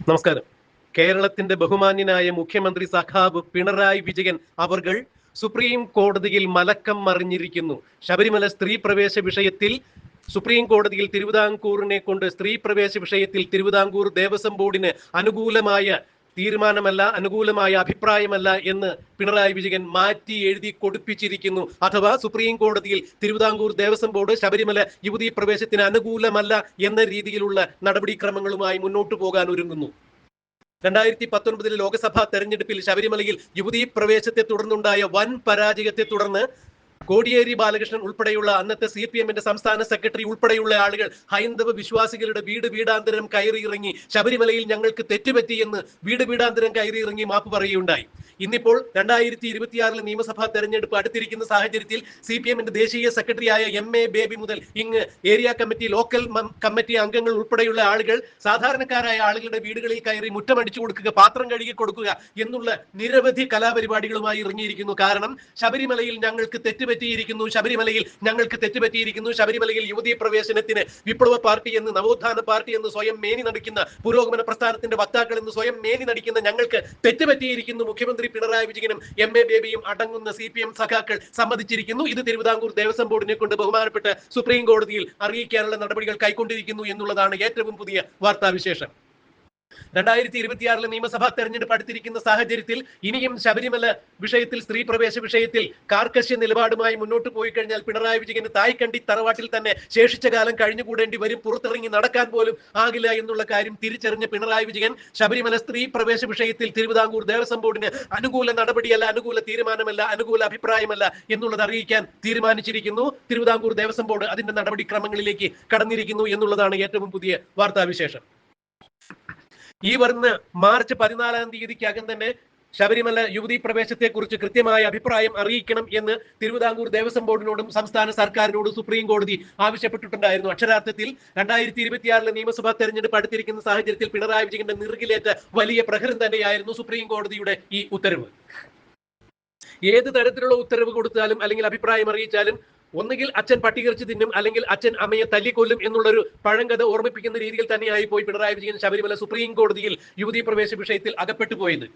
നമസ്കാരം. കേരളത്തിന്റെ ബഹുമാന്യനായ മുഖ്യമന്ത്രി സഖാവ് പിണറായി വിജയൻ അവർകൾ സുപ്രീം കോടതിയിൽ മലക്കം മറിഞ്ഞിരിക്കുന്നു. ശബരിമല സ്ത്രീ പ്രവേശ വിഷയത്തിൽ സുപ്രീം കോടതിയിൽ തിരുവിതാംകൂറിനെ കൊണ്ട് സ്ത്രീ പ്രവേശ വിഷയത്തിൽ തിരുവിതാംകൂർ ദേവസ്വം ബോർഡിന് അനുകൂലമായ തീരുമാനമല്ല, അനുകൂലമായ അഭിപ്രായമല്ല എന്ന് പിണറായി വിജയൻ മാറ്റി എഴുതി കൊടുപ്പിച്ചിരിക്കുന്നു. അഥവാ സുപ്രീം കോടതിയിൽ തിരുവിതാംകൂർ ദേവസ്വം ബോർഡ് ശബരിമല യുവതീ പ്രവേശത്തിന് അനുകൂലമല്ല എന്ന രീതിയിലുള്ള നടപടിക്രമങ്ങളുമായി മുന്നോട്ടു പോകാൻ ഒരുങ്ങുന്നു. 2019 ലോക്സഭാ തെരഞ്ഞെടുപ്പിൽ ശബരിമലയിൽ യുവതീ പ്രവേശത്തെ തുടർന്നുണ്ടായ വൻ പരാജയത്തെ തുടർന്ന് കോടിയേരി ബാലകൃഷ്ണൻ ഉൾപ്പെടെയുള്ള അന്നത്തെ CPM-ന്റെ സംസ്ഥാന സെക്രട്ടറി ഉൾപ്പെടെയുള്ള ആളുകൾ ഹൈന്ദവ വിശ്വാസികളുടെ വീട് വീടാന്തരം കയറിയിറങ്ങി ശബരിമലയിൽ ഞങ്ങൾക്ക് തെറ്റുപറ്റി എന്ന് വീട് വീടാന്തരം കയറിയിറങ്ങി മാപ്പ് പറയുകയുണ്ടായി. ഇന്നിപ്പോൾ 2026 നിയമസഭാ തെരഞ്ഞെടുപ്പ് അടുത്തിരിക്കുന്ന സാഹചര്യത്തിൽ CPM-ന്റെ ദേശീയ സെക്രട്ടറിയായ MA ബേബി മുതൽ ഇങ്ങ് ഏരിയ കമ്മിറ്റി, ലോക്കൽ കമ്മിറ്റി അംഗങ്ങൾ ഉൾപ്പെടെയുള്ള ആളുകൾ സാധാരണക്കാരായ ആളുകളുടെ വീടുകളിൽ കയറി മുറ്റമടിച്ചു കൊടുക്കുക, പാത്രം കഴുകി കൊടുക്കുക എന്നുള്ള നിരവധി കലാപരിപാടികളുമായി ഇറങ്ങിയിരിക്കുന്നു. കാരണം ശബരിമലയിൽ ഞങ്ങൾക്ക് തെറ്റുപറ്റിയിരിക്കുന്നു, ശബരിമലയിൽ ഞങ്ങൾക്ക് തെറ്റുപറ്റിയിരിക്കുന്നു, ശബരിമലയിൽ യുവതീ പ്രവേശനത്തിന് വിപ്ലവ പാർട്ടി എന്ന്, നവോത്ഥാന പാർട്ടി എന്ന് സ്വയം മേനി നടിക്കുന്ന, പുരോഗമന പ്രസ്ഥാനത്തിന്റെ വക്താക്കൾ എന്ന് സ്വയം മേനി നടിക്കുന്ന ഞങ്ങൾക്ക് തെറ്റുപറ്റിയിരിക്കുന്നു. മുഖ്യമന്ത്രി പിണറായി വിജയനും MA ബേബിയും അടങ്ങുന്ന CPM സഖാക്കൾ സമ്മതിച്ചിരിക്കുന്നു. ഇത് തിരുവിതാംകൂർ ദേവസ്വം ബോർഡിനെ കൊണ്ട് ബഹുമാനപ്പെട്ട സുപ്രീം കോടതിയിൽ അറിയിക്കാനുള്ള നടപടികൾ കൈക്കൊണ്ടിരിക്കുന്നു എന്നുള്ളതാണ് ഏറ്റവും പുതിയ വാർത്താവിശേഷം. 2026 നിയമസഭാ തെരഞ്ഞെടുപ്പ് അടുത്തിരിക്കുന്ന സാഹചര്യത്തിൽ ഇനിയും ശബരിമല വിഷയത്തിൽ, സ്ത്രീ പ്രവേശ വിഷയത്തിൽ കാർക്കശ്യ നിലപാടുമായി മുന്നോട്ട് പോയി കഴിഞ്ഞാൽ പിണറായി വിജയന് തായ്ക്കണ്ടി തറവാട്ടിൽ തന്നെ ശേഷിച്ച കാലം കഴിഞ്ഞുകൂടേണ്ടി വരും. പുറത്തിറങ്ങി നടക്കാൻ പോലും ആകില്ല എന്നുള്ള കാര്യം തിരിച്ചറിഞ്ഞ പിണറായി വിജയൻ ശബരിമല സ്ത്രീ പ്രവേശ വിഷയത്തിൽ തിരുവിതാംകൂർ ദേവസ്വം ബോർഡിന് അനുകൂല നടപടിയല്ല, അനുകൂല തീരുമാനമല്ല, അനുകൂല അഭിപ്രായമല്ല എന്നുള്ളത് അറിയിക്കാൻ തീരുമാനിച്ചിരിക്കുന്നു. തിരുവിതാംകൂർ ദേവസ്വം ബോർഡ് അതിന്റെ നടപടിക്രമങ്ങളിലേക്ക് കടന്നിരിക്കുന്നു എന്നുള്ളതാണ് ഏറ്റവും പുതിയ വാർത്താവിശേഷം. ഈ വരുന്ന മാർച്ച് 14-ാം തീയതിക്കകം തന്നെ ശബരിമല യുവതീ പ്രവേശത്തെ കുറിച്ച് കൃത്യമായ അഭിപ്രായം അറിയിക്കണം എന്ന് തിരുവിതാംകൂർ ദേവസ്വം ബോർഡിനോടും സംസ്ഥാന സർക്കാരിനോടും സുപ്രീം കോടതി ആവശ്യപ്പെട്ടിട്ടുണ്ടായിരുന്നു. അക്ഷരാർത്ഥത്തിൽ 2026 നിയമസഭാ തെരഞ്ഞെടുപ്പ് അടുത്തിരിക്കുന്ന സാഹചര്യത്തിൽ പിണറായി വിജയന്റെ നിറുകിലേറ്റ വലിയ പ്രഹരം തന്നെയായിരുന്നു സുപ്രീം കോടതിയുടെ ഈ ഉത്തരവ്. ഏത് തരത്തിലുള്ള ഉത്തരവ് കൊടുത്താലും അല്ലെങ്കിൽ അഭിപ്രായം അറിയിച്ചാലും ഒന്നുകിൽ അച്ഛൻ പട്ടികറിച്ച് തിന്നും, അല്ലെങ്കിൽ അച്ഛൻ അമ്മയെ തല്ലിക്കൊല്ലും എന്നുള്ളൊരു പഴങ്കഥ ഓർമ്മിപ്പിക്കുന്ന രീതിയിൽ തന്നെയായി പോയി പിണറായി വിജയൻ ശബരിമല സുപ്രീം കോടതിയിൽ യുവതീ പ്രവേശ വിഷയത്തിൽ അകപ്പെട്ടു പോയത്.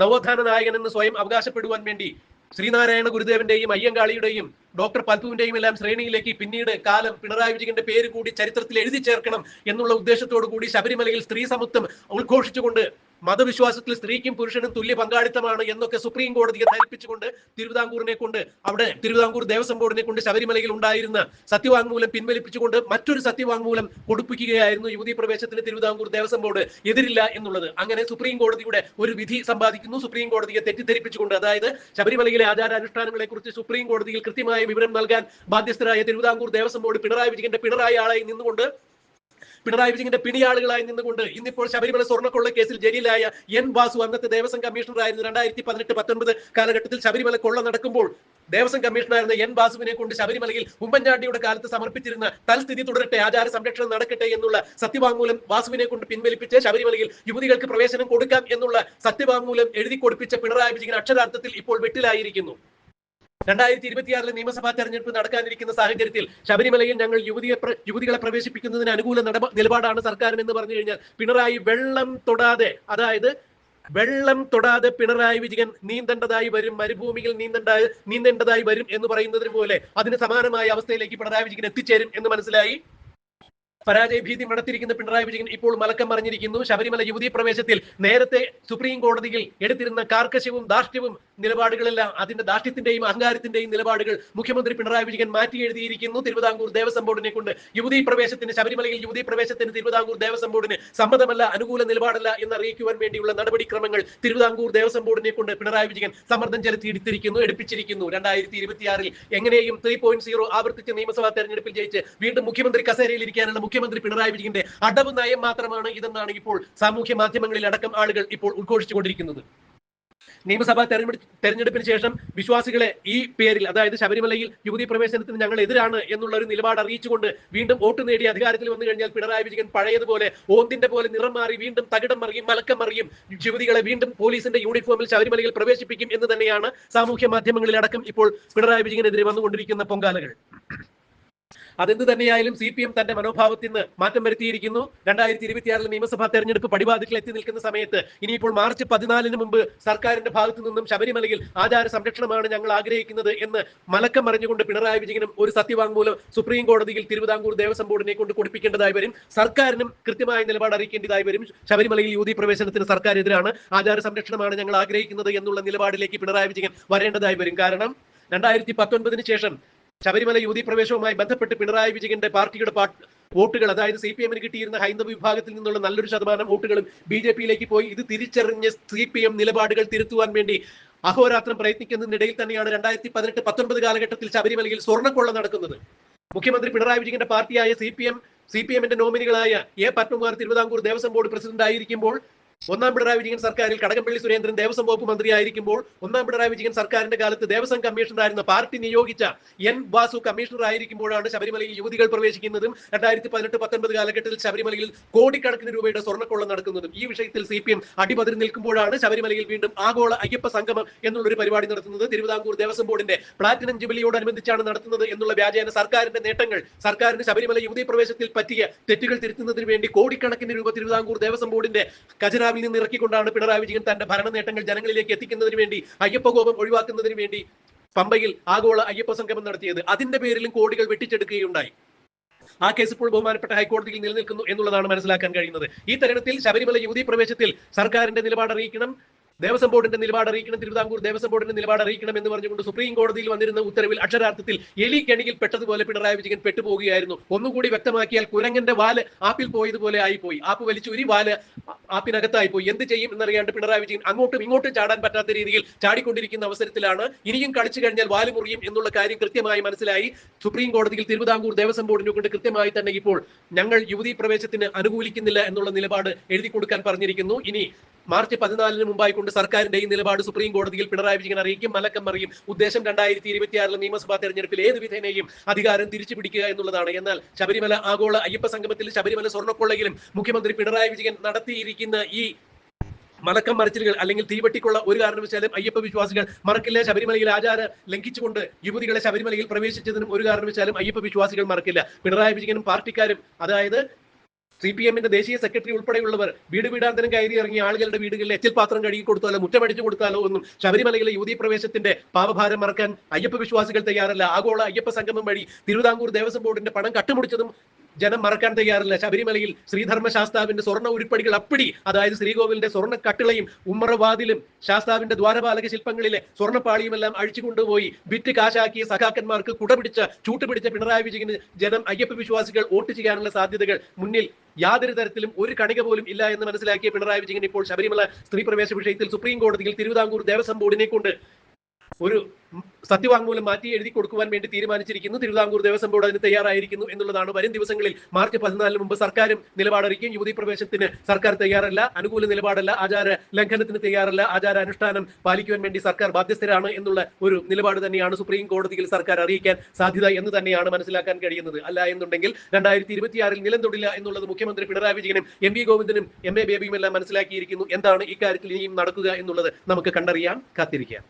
നവോത്ഥാന നായകൻ എന്ന് സ്വയം അവകാശപ്പെടുവാൻ വേണ്ടി ശ്രീനാരായണ ഗുരുദേവന്റെയും അയ്യങ്കാളിയുടെയും ഡോക്ടർ പൽപുവിന്റെയും എല്ലാം ശ്രേണിയിലേക്ക് പിന്നീട് കാലം പിണറായി വിജയന്റെ പേര് കൂടി ചരിത്രത്തിൽ എഴുതി ചേർക്കണം എന്നുള്ള ഉദ്ദേശത്തോടു കൂടി ശബരിമലയിൽ സ്ത്രീ സമത്വം ഉദ്ഘോഷിച്ചുകൊണ്ട് മതവിശ്വാസത്തിൽ സ്ത്രീക്കും പുരുഷനും തുല്യ പങ്കാളിത്തമാണ് എന്നൊക്കെ സുപ്രീം കോടതിയെ ധരിപ്പിച്ചുകൊണ്ട് തിരുവിതാംകൂറിനെ കൊണ്ട്, അവിടെ തിരുവിതാംകൂർ ദേവസ്വം ബോർഡിനെ കൊണ്ട് ശബരിമലയിൽ ഉണ്ടായിരുന്ന സത്യവാങ്മൂലം പിൻവലിപ്പിച്ചുകൊണ്ട് മറ്റൊരു സത്യവാങ്മൂലം കൊടുപ്പിക്കുകയായിരുന്നു യുവതീ പ്രവേശത്തിന് തിരുവിതാംകൂർ ദേവസ്വം ബോർഡ് എതിരില്ല എന്നുള്ളത്. അങ്ങനെ സുപ്രീം കോടതിയുടെ ഒരു വിധി സമ്പാദിക്കുന്നു സുപ്രീം കോടതിയെ തെറ്റിദ്ധരിപ്പിച്ചുകൊണ്ട്. അതായത് ശബരിമലയിലെ ആചാരാനുഷ്ഠാനങ്ങളെ കുറിച്ച് സുപ്രീം കോടതിയിൽ കൃത്യമായ വിവരം നൽകാൻ ബാധ്യസ്ഥരായ തിരുവിതാംകൂർ ദേവസ്വം ബോർഡ് പിണറായി വിജയന്റെ ആളായി നിന്നുകൊണ്ട്, പിണറായി വിജയന്റെ പിണിയാളുകളായി നിന്നുകൊണ്ട് ഇന്നിപ്പോൾ ശബരിമല സ്വർണ്ണക്കൊള്ള കേസിൽ ജയിലിലായ N വാസു, അന്നത്തെ ദേവസ്വം കമ്മീഷണറായിരുന്നു 2018-19 കാലഘട്ടത്തിൽ ശബരിമല കൊള്ള നടക്കുമ്പോൾ ദേവസ്വം കമ്മീഷണറായിരുന്ന N വാസുവിനെ കൊണ്ട് ശബരിമലയിൽ ഉമ്മൻചാണ്ടിയുടെ കാലത്ത് സമർപ്പിച്ചിരുന്ന തൽസ്ഥിതി തുടരട്ടെ, ആചാര സംരക്ഷണം നടക്കട്ടെ എന്നുള്ള സത്യവാങ്മൂലം വാസുവിനെ കൊണ്ട് പിൻവലിപ്പിച്ച് ശബരിമലയിൽ യുവതികൾക്ക് പ്രവേശനം കൊടുക്കാം എന്നുള്ള സത്യവാങ്മൂലം എഴുതി കൊടുപ്പിച്ച പിണറായി വിജയൻ അക്ഷരാർത്ഥത്തിൽ ഇപ്പോൾ വെട്ടിലായിരിക്കുന്നു. 2026 നിയമസഭാ തെരഞ്ഞെടുപ്പ് നടക്കാനിരിക്കുന്ന സാഹചര്യത്തിൽ ശബരിമലയിൽ ഞങ്ങൾ യുവതികളെ പ്രവേശിപ്പിക്കുന്നതിന് അനുകൂല നിലപാടാണ് സർക്കാരിന് പറഞ്ഞു കഴിഞ്ഞാൽ പിണറായി വെള്ളം തൊടാതെ പിണറായി വിജയൻ നീന്തേണ്ടതായി വരും, മരുഭൂമിയിൽ നീന്തേണ്ടതായി വരും എന്ന് പറയുന്നതിന് പോലെ അതിന് സമാനമായ അവസ്ഥയിലേക്ക് പിണറായി വിജയൻ എത്തിച്ചേരും എന്ന് മനസ്സിലായി. പരാജയ ഭീതി മണത്തിരിക്കുന്ന പിണറായി വിജയൻ ഇപ്പോൾ മലക്കം മറിഞ്ഞിരിക്കുന്നു. ശബരിമല യുവതീ പ്രവേശത്തിൽ നേരത്തെ സുപ്രീം കോടതിയിൽ എടുത്തിരുന്ന കാർക്കശ്യവും ധാർഷ്ട്യവും നിലപാടുകളെല്ലാം, അതിന്റെ ധാർഷ്ട്യത്തിന്റെയും അഹങ്കാരത്തിന്റെയും നിലപാടുകൾ മുഖ്യമന്ത്രി പിണറായി വിജയൻ മാറ്റി എഴുതിയിരിക്കുന്നു. തിരുവിതാംകൂർ ദേവസ്വം ബോർഡിനെ കൊണ്ട് ശബരിമലയിൽ യുവതീ പ്രവേശത്തിന് തിരുവിതാംകൂർ ദേവസ്വം ബോർഡിന് സമ്മതമല്ല, അനുകൂല നിലപാടല്ല എന്നറിയിക്കുവാൻ വേണ്ടിയുള്ള നടപടിക്രമങ്ങൾ തിരുവിതാംകൂർ ദേവസ്വം ബോർഡിനെ കൊണ്ട് പിണറായി വിജയൻ സമ്മർദ്ദം ചെലുത്തി എടുപ്പിച്ചിരിക്കുന്നു. 2026 എങ്ങനെയും 3.0 ആവർത്തിച്ച നിയമസഭാ തെരഞ്ഞെടുപ്പിൽ ജയിച്ച് വീണ്ടും മുഖ്യമന്ത്രി കസേരയിൽ ഇരിക്കാനുള്ള മുഖ്യമന്ത്രി പിണറായി വിജയന്റെ അടവ് നയം മാത്രമാണ് ഇതെന്നാണ് ഇപ്പോൾ സാമൂഹ്യ മാധ്യമങ്ങളിൽ അടക്കം ആളുകൾ ഇപ്പോൾ ഉദ്ഘോഷിച്ചുകൊണ്ടിരിക്കുന്നത്. നിയമസഭാ തെരഞ്ഞെടുപ്പിന് ശേഷം വിശ്വാസികളെ ഈ പേരിൽ, അതായത് ശബരിമലയിൽ യുവതീ പ്രവേശനത്തിന് ഞങ്ങൾ എതിരാണ് എന്നുള്ള ഒരു നിലപാട് അറിയിച്ചുകൊണ്ട് വീണ്ടും വോട്ട് നേടി അധികാരത്തിൽ വന്നു കഴിഞ്ഞാൽ പിണറായി വിജയൻ പഴയതുപോലെ ഓന്തിന്റെ പോലെ നിറം മാറി വീണ്ടും തകിടം മറിയും, മലക്കം മറിയും, യുവതികളെ വീണ്ടും പോലീസിന്റെ യൂണിഫോമിൽ ശബരിമലയിൽ പ്രവേശിപ്പിക്കും എന്ന് തന്നെയാണ് സാമൂഹ്യ മാധ്യമങ്ങളിൽ അടക്കം ഇപ്പോൾ പിണറായി വിജയനെതിരെ വന്നുകൊണ്ടിരിക്കുന്ന പൊങ്കാലകൾ. അതെന്ത് തന്നെയായാലും CPM തന്റെ മനോഭാവത്തിൽ നിന്ന് മാറ്റം വരുത്തിയിരിക്കുന്നു. 2026 നിയമസഭാ തെരഞ്ഞെടുപ്പ് പടിവാതിക്കൽ എത്തി നിൽക്കുന്ന സമയത്ത് ഇനിയിപ്പോൾ മാർച്ച് 14 മുമ്പ് സർക്കാരിന്റെ ഭാഗത്തു നിന്നും ശബരിമലയിൽ ആചാര സംരക്ഷണമാണ് ഞങ്ങൾ ആഗ്രഹിക്കുന്നത് എന്ന് മലക്കം മറിഞ്ഞുകൊണ്ട് പിണറായി വിജയനും ഒരു സത്യവാങ്മൂലം സുപ്രീം കോടതിയിൽ തിരുവിതാംകൂർ ദേവസ്വം ബോർഡിനെ കൊണ്ട് കൊടുപ്പിക്കേണ്ടതായി വരും. സർക്കാരിനും കൃത്യമായ നിലപാട് അറിയിക്കേണ്ടതായി വരും. ശബരിമലയിൽ യുവതി പ്രവേശനത്തിന് സർക്കാർ എതിരാണ്, ആചാര സംരക്ഷണമാണ് ഞങ്ങൾ ആഗ്രഹിക്കുന്നത് എന്നുള്ള നിലപാടിലേക്ക് പിണറായി വിജയൻ വരേണ്ടതായി വരും. കാരണം 2019 ശേഷം ശബരിമല യുവതി പ്രവേശവുമായി ബന്ധപ്പെട്ട് പിണറായി വിജയന്റെ പാർട്ടിയുടെ വോട്ടുകൾ, അതായത് CPM കിട്ടിയിരുന്ന ഹൈന്ദവ വിഭാഗത്തിൽ നിന്നുള്ള നല്ലൊരു ശതമാനം വോട്ടുകളും BJP പോയി. ഇത് തിരിച്ചറിഞ്ഞ് CPM നിലപാടുകൾ തിരുത്തുവാൻ വേണ്ടി അഹോരാത്രം പ്രയത്നിക്കുന്നതിനിടയിൽ തന്നെയാണ് 2018-19 കാലഘട്ടത്തിൽ ശബരിമലയിൽ സ്വർണ്ണക്കൊള്ള നടക്കുന്നത്. മുഖ്യമന്ത്രി പിണറായി വിജയന്റെ പാർട്ടിയായ CPM നോമിനികളായ പത്മകുമാർ തിരുവിതാംകൂർ ദേവസ്വം ബോർഡ് പ്രസിഡന്റ് ആയിരിക്കുമ്പോൾ, ഒന്നാം പിണറായി വിജയൻ സർക്കാരിൽ കടകംപള്ളി സുരേന്ദ്രൻ ദേവസ്വം വകുപ്പ് മന്ത്രിയായിരിക്കുമ്പോൾ, ഒന്നാം പിണറായി വിജയൻ സർക്കാരിന്റെ കാലത്ത് ദേവസ്വം കമ്മീഷണറായിരുന്ന പാർട്ടി നിയോഗിച്ച N വാസു കമ്മീഷണർ ആയിരിക്കുമ്പോഴാണ് ശബരിമലയിൽ യുവതികൾ പ്രവേശിക്കുന്നതും 2018-19 കാലഘട്ടത്തിൽ ശബരിമലയിൽ കോടിക്കണക്കിന് രൂപയുടെ സ്വർണ്ണക്കൊള്ള നടക്കുന്നതും. ഈ വിഷയത്തിൽ CPM അടിപതറി നിൽക്കുമ്പോഴാണ് ശബരിമലയിൽ വീണ്ടും ആഗോള അയ്യപ്പ സംഗമം എന്നുള്ളൊരു പരിപാടി നടത്തുന്നത്. തിരുവിതാംകൂർ ദേവസ്വം ബോർഡിന്റെ പ്ലാറ്റിനം ജൂബിലിയോടനുബന്ധിച്ചാണ് നടത്തുന്നത് എന്നുള്ള വ്യാജേന സർക്കാരിന്റെ നേട്ടങ്ങൾ, സർക്കാരിന് ശബരിമല യുവതി പ്രവേശത്തിൽ പറ്റിയ തെറ്റുകൾ തിരുത്തുന്നതിന് വേണ്ടി കോടിക്കണക്കിന് രൂപ തിരുവിതാംകൂർ ദേവസ്വം ബോർഡിന്റെ ഖജനാവിൽ നിന്ന് ഇറക്കിക്കൊണ്ടാണ് പിണറായി വിജയൻ തന്റെ ഭരണ നേട്ടങ്ങൾ ജനങ്ങളിലേക്ക് എത്തിക്കുന്നതിന് വേണ്ടി, അയ്യപ്പകോപം ഒഴിവാക്കുന്നതിന് വേണ്ടി പമ്പയിൽ ആഗോള അയ്യപ്പ സംഗമം നടത്തിയത്. അതിന്റെ പേരിലും കോടികൾ വെട്ടിച്ചെടുക്കുകയുണ്ടായി. ആ കേസ് ഇപ്പോൾ ബഹുമാനപ്പെട്ട ഹൈക്കോടതിയിൽ നിലനിൽക്കുന്നു എന്നുള്ളതാണ് മനസ്സിലാക്കാൻ കഴിയുന്നത്. ഈ തരുണത്തിൽ ശബരിമല യുവതി പ്രവേശത്തിൽ സർക്കാരിന്റെ നിലപാട് അറിയിക്കണം, ദേവസ്വം ബോർഡിന്റെ നിലപാട് അറിയിക്കണം, തിരുവിതാംകൂർ ദേവസ്വം ബോർഡിന്റെ നിലപാട് അറിയിക്കണം എന്ന് പറഞ്ഞുകൊണ്ട് സുപ്രീം കോടതിയിൽ വന്നിരുന്ന ഉത്തരവിൽ അക്ഷരാർത്ഥത്തിൽ എലി കെണിയിൽ പെട്ടതുപോലെ പിണറായി വിജയൻ പെട്ടുപോകുകയായിരുന്നു. ഒന്നുകൂടി വ്യക്തമാക്കിയാൽ കുരങ്ങന്റെ വാല് ആപ്പിൽ പോയതുപോലെ ആയിപ്പോയി. ആപ്പ് വലിച്ചൂരി വാല് ആപ്പിനകത്തായി പോയി. എന്ത് ചെയ്യും എന്നറിയാണ്ട് പിണറായി വിജയൻ അങ്ങോട്ടും ഇങ്ങോട്ടും ചാടാൻ പറ്റാത്ത രീതിയിൽ ചാടിക്കൊണ്ടിരിക്കുന്ന അവസരത്തിലാണ് ഇനിയും കളിച്ചു കഴിഞ്ഞാൽ വാല് മുറിയും എന്നുള്ള കാര്യം കൃത്യമായി മനസ്സിലായി സുപ്രീം കോടതിയിൽ തിരുവിതാംകൂർ ദേവസ്വം ബോർഡിനെ കൊണ്ട് കൃത്യമായി തന്നെ ഇപ്പോൾ ഞങ്ങൾ യുവതി പ്രവേശത്തിന് അനുകൂലിക്കുന്നില്ല എന്നുള്ള നിലപാട് എഴുതി കൊടുക്കാൻ പറഞ്ഞിരിക്കുന്നു. ഇനി മാർച്ച് 14 മുമ്പായി കൊണ്ട് സർക്കാരിന്റെ ഈ നിലപാട് സുപ്രീം കോടതിയിൽ പിണറായി വിജയൻ അറിയിക്കും, മലക്കം മറിയും. ഉദ്ദേശം 2026 നിയമസഭാ തെരഞ്ഞെടുപ്പിൽ ഏത് വിധേനയും അധികാരം തിരിച്ചു പിടിക്കുക എന്നുള്ളതാണ്. എന്നാൽ ശബരിമല ആഗോള അയ്യപ്പ സംഗമത്തിൽ, ശബരിമല സ്വർണ്ണക്കൊള്ളയിലും മുഖ്യമന്ത്രി പിണറായി വിജയൻ നടത്തിയിരിക്കുന്ന ഈ മലക്കം മറിച്ചിലുകൾ അല്ലെങ്കിൽ തീവട്ടിക്കുള്ള ഒരു കാരണവശാലും അയ്യപ്പ വിശ്വാസികൾ മറക്കില്ല. ശബരിമലയിൽ ആചാരം ലംഘിച്ചുകൊണ്ട് യുവതികളെ ശബരിമലയിൽ പ്രവേശിച്ചതിനും ഒരു കാരണവശാലും അയ്യപ്പ വിശ്വാസികൾ മറക്കില്ല. പിണറായി വിജയനും പാർട്ടിക്കാരും, അതായത് CPM ദേശീയ സെക്രട്ടറി ഉൾപ്പെടെയുള്ളവർ വീട് വീടാന്തരം കയറി ഇറങ്ങിയ ആളുകളുടെ വീടുകളിൽ എച്ചിൽ പാത്രം കഴുകി കൊടുത്താലോ മുറ്റമടിച്ചു കൊടുത്താലോ ഒന്നും ശബരിമലയിലെ യുവതി പ്രവേശത്തിന്റെ പാപഭാരം മറക്കാൻ അയ്യപ്പ വിശ്വാസികൾ തയ്യാറല്ല. ആഗോള അയ്യപ്പ സംഗമം വഴി തിരുവിതാംകൂർ ദേവസ്വം ബോർഡിന്റെ പണം കട്ടുമുടിച്ചതും ജനം മറക്കാൻ തയ്യാറില്ല. ശബരിമലയിൽ ശ്രീധർമ്മ ശാസ്താവിന്റെ സ്വർണ്ണ ഉരുപ്പടികൾ അപ്പിടി, അതായത് ശ്രീകോവിലിന്റെ സ്വർണ്ണ കട്ടിളയും ഉമ്മറവാതിലും ശാസ്താവിന്റെ ദ്വാരപാലക ശില്പങ്ങളിലെ സ്വർണ്ണപ്പാളിയുമെല്ലാം അഴിച്ചുകൊണ്ടുപോയി വിറ്റ് കാശാക്കിയ സഖാക്കന്മാർക്ക് ചൂട്ടുപിടിച്ച പിണറായി വിജയന് ജനം, അയ്യപ്പ വിശ്വാസികൾ വോട്ട് ചെയ്യാനുള്ള സാധ്യതകൾ മുന്നിൽ യാതൊരു തരത്തിലും ഒരു കണിക പോലും ഇല്ല എന്ന് മനസ്സിലാക്കിയ പിണറായി വിജയൻ ഇപ്പോൾ ശബരിമല സ്ത്രീ പ്രവേശ വിഷയത്തിൽ സുപ്രീം കോടതിയിൽ തിരുവിതാംകൂർ ദേവസ്വം ബോർഡിനെ കൊണ്ട് ഒരു സത്യവാങ്മൂലം മാറ്റി എഴുതി കൊടുക്കുവാൻ വേണ്ടി തീരുമാനിച്ചിരിക്കുന്നു. തിരുവിതാംകൂർ ദേവസ്വം ബോർഡ് അതിന് തയ്യാറായിരിക്കുന്നു എന്നുള്ളതാണ്. വരും ദിവസങ്ങളിൽ മാർച്ച് 14 മുമ്പ് സർക്കാരും നിലപാടറിയിക്കും. യുവതി പ്രവേശനത്തിന് സർക്കാർ തയ്യാറല്ല, അനുകൂല നിലപാടല്ല, ആചാര ലംഘനത്തിന് തയ്യാറല്ല, ആചാര അനുഷ്ഠാനം പാലിക്കുവാൻ വേണ്ടി സർക്കാർ ബാധ്യസ്ഥരാണ് എന്നുള്ള ഒരു നിലപാട് തന്നെയാണ് സുപ്രീം കോടതിയിൽ സർക്കാർ അറിയിക്കാൻ സാധ്യത എന്ന് തന്നെയാണ് മനസ്സിലാക്കാൻ കഴിയുന്നത്. അല്ല എന്നുണ്ടെങ്കിൽ 2026 നിലം തൊടില്ല എന്നുള്ളത് മുഖ്യമന്ത്രി പിണറായി വിജയനും MV ഗോവിന്ദനും MA ബേബിയും എല്ലാം മനസ്സിലാക്കിയിരിക്കുന്നു. എന്താണ് ഇക്കാര്യത്തിൽ ഇനിയും നടക്കുക എന്നുള്ളത് നമുക്ക് കണ്ടറിയാം, കാത്തിരിക്കാം.